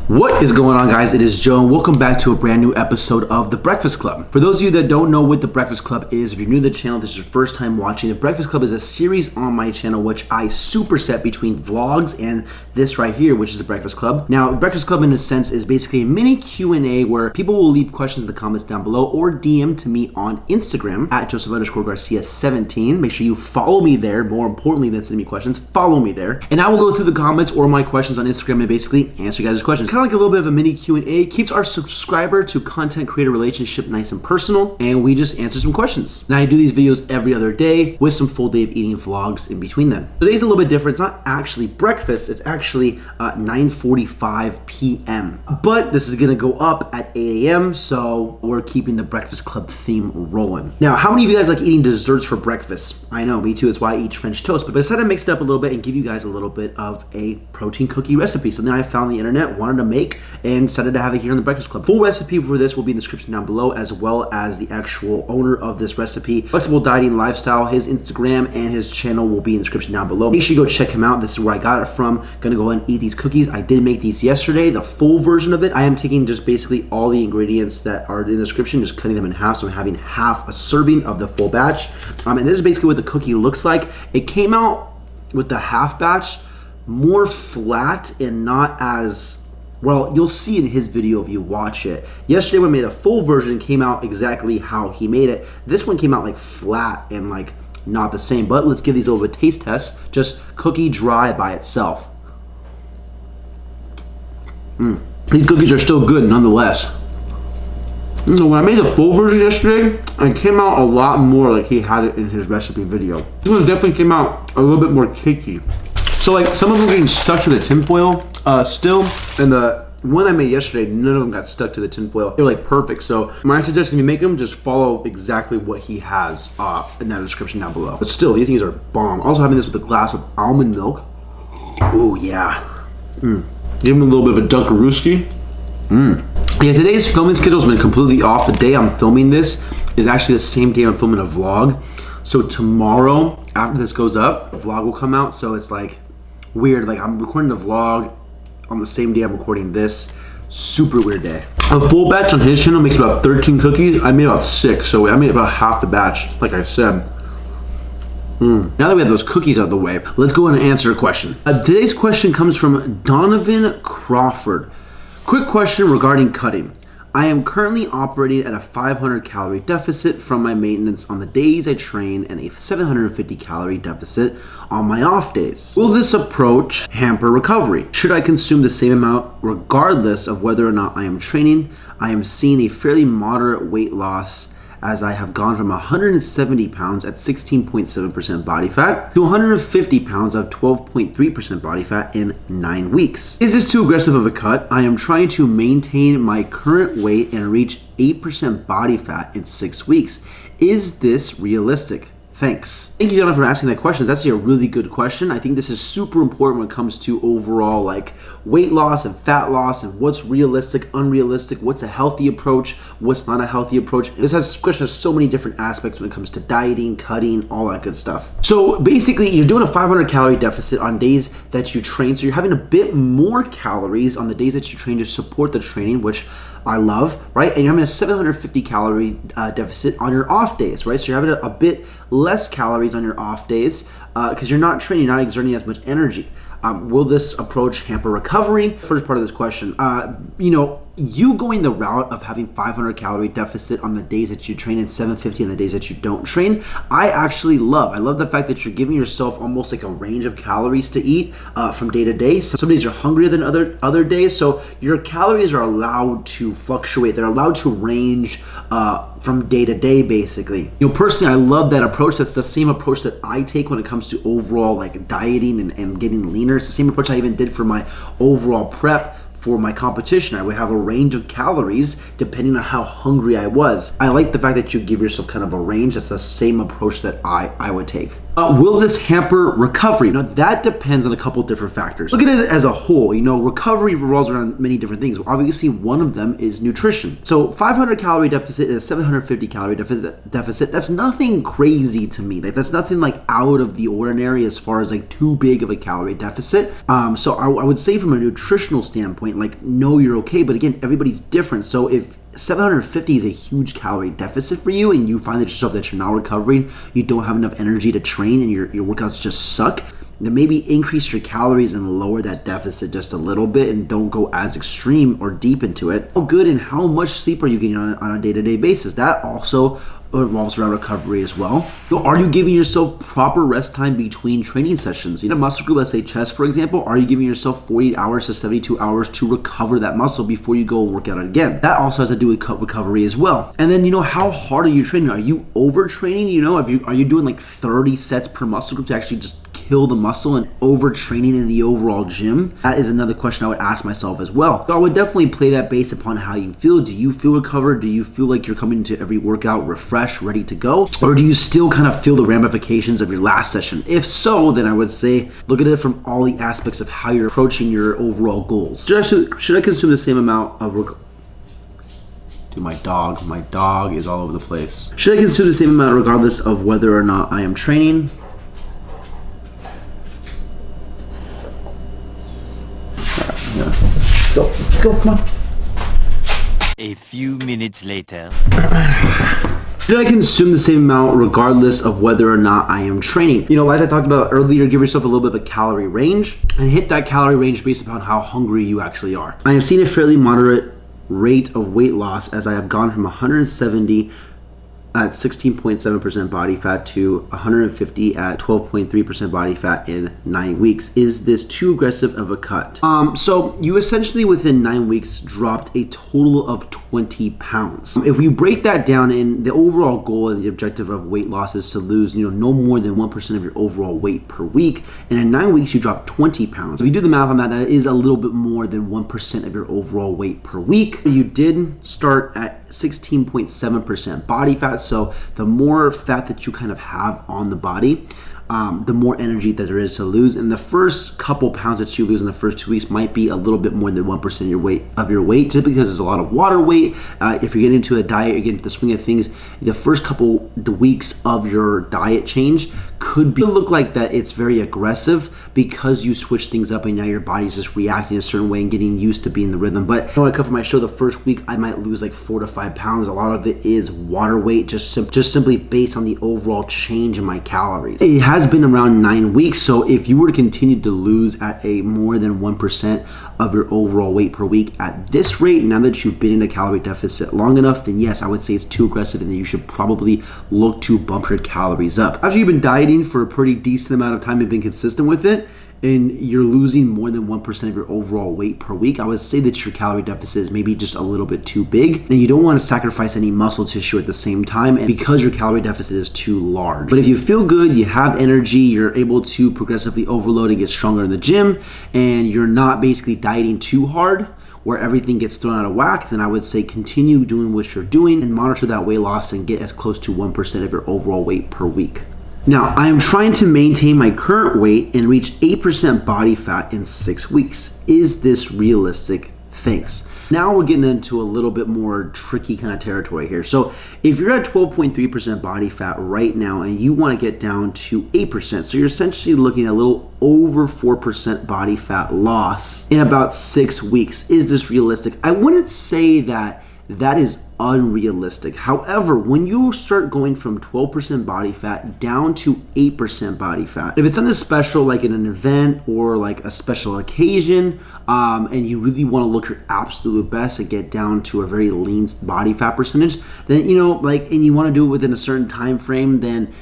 What is going on, guys? It is Joe, and welcome back to a brand new episode of The Breakfast Club. For those of you that don't know what The Breakfast Club is, if you're new to the channel, this is your first time watching, The Breakfast Club is a series on my channel which I superset between vlogs and this right here, which is The Breakfast Club. Now, The Breakfast Club, in a sense, is basically a mini Q&A where people will leave questions in the comments down below or DM to me on Instagram at Joseph_Garcia17. Make sure you follow me there. More importantly than sending me questions, follow me there. And I will go through the comments or my questions on Instagram and basically answer you guys' questions. Kind of like a little bit of a mini Q&A, keeps our subscriber to content creator relationship nice and personal, and we just answer some questions. Now, I do these videos every other day with some full day of eating vlogs in between them. Today's a little bit different. It's not actually breakfast, it's actually 9:45 p.m. But this is gonna go up at 8 a.m., so we're keeping the Breakfast Club theme rolling. Now, how many of you guys like eating desserts for breakfast? I know, me too, it's why I eat French toast, but I decided to mix it up a little bit and give you guys a little bit of a protein cookie recipe, something I found on the internet, wanted to make, and decided to have it here on the Breakfast Club. Full recipe for this will be in the description down below, as well as the actual owner of this recipe, Flexible Dieting Lifestyle. His Instagram and his channel will be in the description down below. Make sure you go check him out. This is where I got it from. Gonna go ahead and eat these cookies. I did make these yesterday, the full version of it. I am taking just basically all the ingredients that are in the description, just cutting them in half, so I'm having half a serving of the full batch. And this is basically what the cookie looks like. It came out with the half batch more flat and not as well. You'll see in his video if you watch it. Yesterday when I made a full version, came out exactly how he made it. This one came out like flat and like not the same. But let's give these a little bit taste test. Just cookie dry by itself. These cookies are still good nonetheless. You know, when I made the full version yesterday, it came out a lot more like he had it in his recipe video. This one definitely came out a little bit more cakey. So like some of them are getting stuck to the tinfoil still, and the one I made yesterday, none of them got stuck to the tinfoil. They're like perfect. So my suggestion, if you make them, just follow exactly what he has in that description down below. But still, these things are bomb. Also having this with a glass of almond milk. Oh yeah. Give him a little bit of a Dunkarooski. Yeah, today's filming schedule has been completely off. The day I'm filming this is actually the same day I'm filming a vlog. So tomorrow, after this goes up, a vlog will come out. So it's like weird. Like I'm recording the vlog on the same day I'm recording this. Super weird day. A full batch on his channel makes about 13 cookies. I made about 6, so I made about half the batch, like I said. Now that we have those cookies out of the way, let's go in and answer a question. Today's question comes from Donovan Crawford. Quick question regarding cutting. I am currently operating at a 500 calorie deficit from my maintenance on the days I train and a 750 calorie deficit on my off days. Will this approach hamper recovery? Should I consume the same amount regardless of whether or not I am training? I am seeing a fairly moderate weight loss as I have gone from 170 pounds at 16.7% body fat to 150 pounds of 12.3% body fat in 9 weeks. Is this too aggressive of a cut? I am trying to maintain my current weight and reach 8% body fat in 6 weeks. Is this realistic? Thanks. Thank you, Jonathan, for asking that question. That's a really good question. I think this is super important when it comes to overall like weight loss and fat loss and what's realistic, unrealistic, what's a healthy approach, what's not a healthy approach. This question has so many different aspects when it comes to dieting, cutting, all that good stuff. So basically, you're doing a 500 calorie deficit on days that you train. So you're having a bit more calories on the days that you train to support the training, which I love, right? And you're having a 750 calorie deficit on your off days, right? So you're having a bit less calories on your off days because you're not training, you're not exerting as much energy. Will this approach hamper recovery? First part of this question, you know, you going the route of having 500 calorie deficit on the days that you train and 750 on the days that you don't train, I actually love. I love the fact that you're giving yourself almost like a range of calories to eat from day to day. So some days you're hungrier than other days, so your calories are allowed to fluctuate. They're allowed to range from day to day, basically. You know, personally, I love that approach. That's the same approach that I take when it comes to overall like dieting and getting leaner. It's the same approach I even did for my overall prep for my competition. I would have a range of calories depending on how hungry I was. I like the fact that you give yourself kind of a range. That's the same approach that I would take. Will this hamper recovery? Now that depends on a couple different factors. Look at it as a whole. You know, recovery revolves around many different things. Obviously, one of them is nutrition. So 500 calorie deficit and a 750 calorie deficit, that's nothing crazy to me. Like that's nothing like out of the ordinary as far as like too big of a calorie deficit. So I would say from a nutritional standpoint, like no, you're okay. But again, everybody's different. So if 750 is a huge calorie deficit for you and you find that yourself that you're not recovering, you don't have enough energy to train and your workouts just suck, then maybe increase your calories and lower that deficit just a little bit and don't go as extreme or deep into it. How good and how much sleep are you getting on a day-to-day basis? That also revolves around recovery as well. So are you giving yourself proper rest time between training sessions? In a muscle group, let's say chest, for example, are you giving yourself 48 hours to 72 hours to recover that muscle before you go and work out it again? That also has to do with recovery as well. And then, you know, how hard are you training? Are you overtraining? You know, are you doing like 30 sets per muscle group to actually just kill the muscle and overtraining in the overall gym? That is another question I would ask myself as well. So I would definitely play that based upon how you feel. Do you feel recovered? Do you feel like you're coming into every workout refreshed, ready to go? Or do you still kind of feel the ramifications of your last session? If so, then I would say look at it from all the aspects of how you're approaching your overall goals. Should I consume the same amount of Dude, my dog is all over the place. Should I consume the same amount regardless of whether or not I am training? Yeah. Let's go, come on. A few minutes later. Should I consume the same amount regardless of whether or not I am training? You know, as I talked about earlier, give yourself a little bit of a calorie range and hit that calorie range based upon how hungry you actually are. I have seen a fairly moderate rate of weight loss as I have gone from 170 at 16.7% body fat to 150 at 12.3% body fat in 9 weeks. Is this too aggressive of a cut? So you essentially within 9 weeks dropped a total of 20 pounds. If we break that down, in the overall goal and the objective of weight loss is to lose, you know, no more than 1% of your overall weight per week. And in 9 weeks, you drop 20 pounds. If you do the math on that, that is a little bit more than 1% of your overall weight per week. You did start at 16.7% body fat. So the more fat that you kind of have on the body, the more energy that there is to lose. And the first couple pounds that you lose in the first 2 weeks might be a little bit more than 1% of your weight, just because there's a lot of water weight. If you're getting into a diet, you're getting into the swing of things, the first couple weeks of your diet change could look like that it's very aggressive because you switch things up and now your body's just reacting a certain way and getting used to being in the rhythm. But when I come for my show, the first week I might lose like 4 to 5 pounds. A lot of it is water weight, just simply based on the overall change in my calories. It has been around 9 weeks, so if you were to continue to lose at a more than 1% of your overall weight per week at this rate, now that you've been in a calorie deficit long enough, then yes, I would say it's too aggressive and then you should probably look to bump your calories up. After you've been dieting for a pretty decent amount of time and been consistent with it, and you're losing more than 1% of your overall weight per week, I would say that your calorie deficit is maybe just a little bit too big, and you don't want to sacrifice any muscle tissue at the same time, and because your calorie deficit is too large. But if you feel good, you have energy, you're able to progressively overload and get stronger in the gym, and you're not basically dieting too hard where everything gets thrown out of whack, then I would say continue doing what you're doing and monitor that weight loss and get as close to 1% of your overall weight per week. Now, I am trying to maintain my current weight and reach 8% body fat in 6 weeks. Is this realistic? Thanks. Now we're getting into a little bit more tricky kind of territory here. So if you're at 12.3% body fat right now and you want to get down to 8%, so you're essentially looking at a little over 4% body fat loss in about 6 weeks. Is this realistic? I wouldn't say that is unrealistic. However, when you start going from 12% body fat down to 8% body fat, if it's something special like in an event or like a special occasion, and you really want to look your absolute best to get down to a very lean body fat percentage, then and you want to do it within a certain time frame, then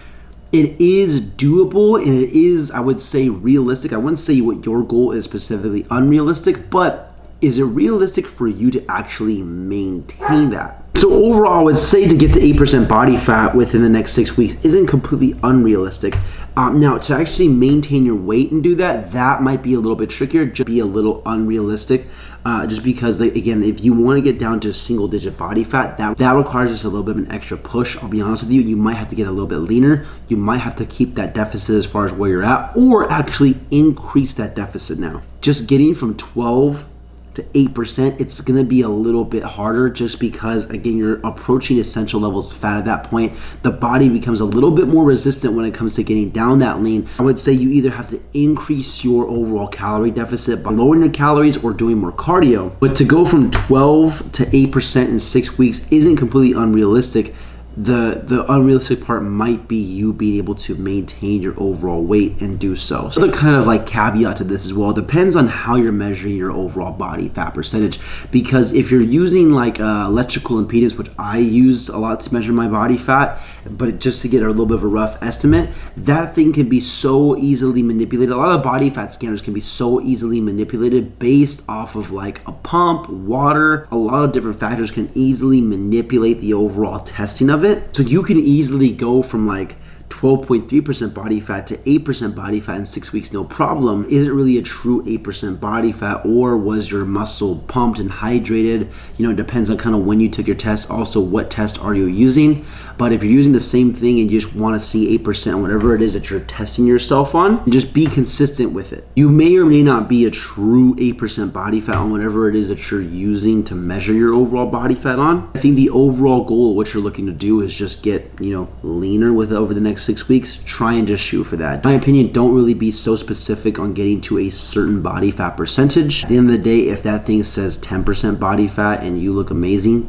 it is doable and it is, I would say, realistic. I wouldn't say what your goal is specifically unrealistic, but is it realistic for you to actually maintain that? So overall, I would say to get to 8% body fat within the next 6 weeks isn't completely unrealistic. Now, to actually maintain your weight and do that, that might be a little bit trickier, just be a little unrealistic. Just because, like, again, if you want to get down to single digit body fat, that requires just a little bit of an extra push. I'll be honest with you, you might have to get a little bit leaner. You might have to keep that deficit as far as where you're at, or actually increase that deficit now. Just getting from 12 to 8%, it's gonna be a little bit harder just because, again, you're approaching essential levels of fat at that point. The body becomes a little bit more resistant when it comes to getting down that lean. I would say you either have to increase your overall calorie deficit by lowering your calories or doing more cardio. But to go from 12 to 8% in 6 weeks isn't completely unrealistic. The unrealistic part might be you being able to maintain your overall weight and do so. So the kind of like caveat to this as well, depends on how you're measuring your overall body fat percentage. Because if you're using like electrical impedance, which I use a lot to measure my body fat, but just to get a little bit of a rough estimate, that thing can be so easily manipulated. A lot of body fat scanners can be so easily manipulated based off of like a pump, water, a lot of different factors can easily manipulate the overall testing of it. So you can easily go from like 12.3% body fat to 8% body fat in 6 weeks, no problem. Is it really a true 8% body fat, or was your muscle pumped and hydrated? You know, it depends on kind of when you took your test. Also, what test are you using? But if you're using the same thing and you just want to see 8% on whatever it is that you're testing yourself on, just be consistent with it. You may or may not be a true 8% body fat on whatever it is that you're using to measure your overall body fat on. I think the overall goal of what you're looking to do is just get, you know, leaner with over the next 6 weeks. Try and just shoot for that. In my opinion, don't really be so specific on getting to a certain body fat percentage. At the end of the day, if that thing says 10% body fat and you look amazing,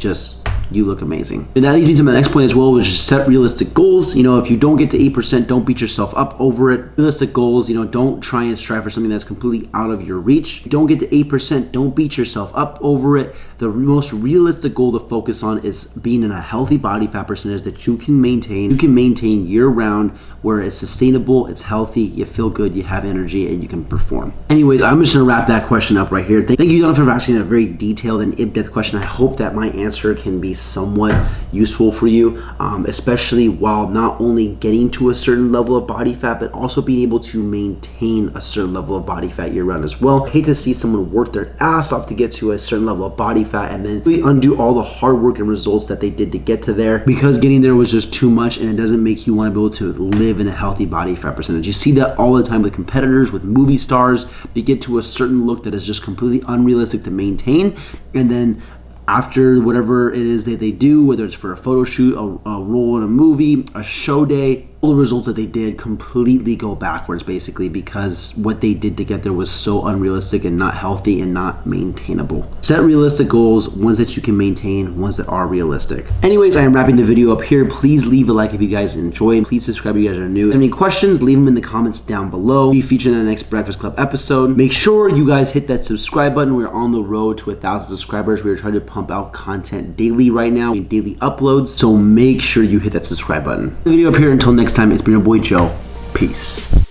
you look amazing. And that leads me to my next point as well, which is set realistic goals. You know, if you don't get to 8%, don't beat yourself up over it. Realistic goals, you know, don't try and strive for something that's completely out of your reach. If you don't get to 8%, don't beat yourself up over it. The most realistic goal to focus on is being in a healthy body fat percentage that you can maintain. You can maintain year round, where it's sustainable, it's healthy, you feel good, you have energy, and you can perform. Anyways, I'm just gonna wrap that question up right here. Thank you, Jonathan, for asking a very detailed and in-depth question. I hope that my answer can be somewhat useful for you, especially while not only getting to a certain level of body fat, but also being able to maintain a certain level of body fat year round as well. I hate to see someone work their ass off to get to a certain level of body fat and then really undo all the hard work and results that they did to get to there, because getting there was just too much, and it doesn't make you want to be able to live in a healthy body fat percentage. You see that all the time with competitors, with movie stars. They get to a certain look that is just completely unrealistic to maintain, and then after whatever it is that they do, whether it's for a photo shoot, a role in a movie, a show day, all the results that they did completely go backwards, basically, because what they did to get there was so unrealistic and not healthy and not maintainable. Set realistic goals, ones that you can maintain, ones that are realistic. Anyways, I am wrapping the video up here. Please leave a like if you guys enjoyed. Please subscribe if you guys are new. If you have any questions, leave them in the comments down below. Be featured in the next Breakfast Club episode. Make sure you guys hit that subscribe button. We're on the road to 1,000 subscribers. We're trying to pump out content daily right now, daily uploads. So make sure you hit that subscribe button. The video up here. Until next time, it's been your boy Joe. Peace.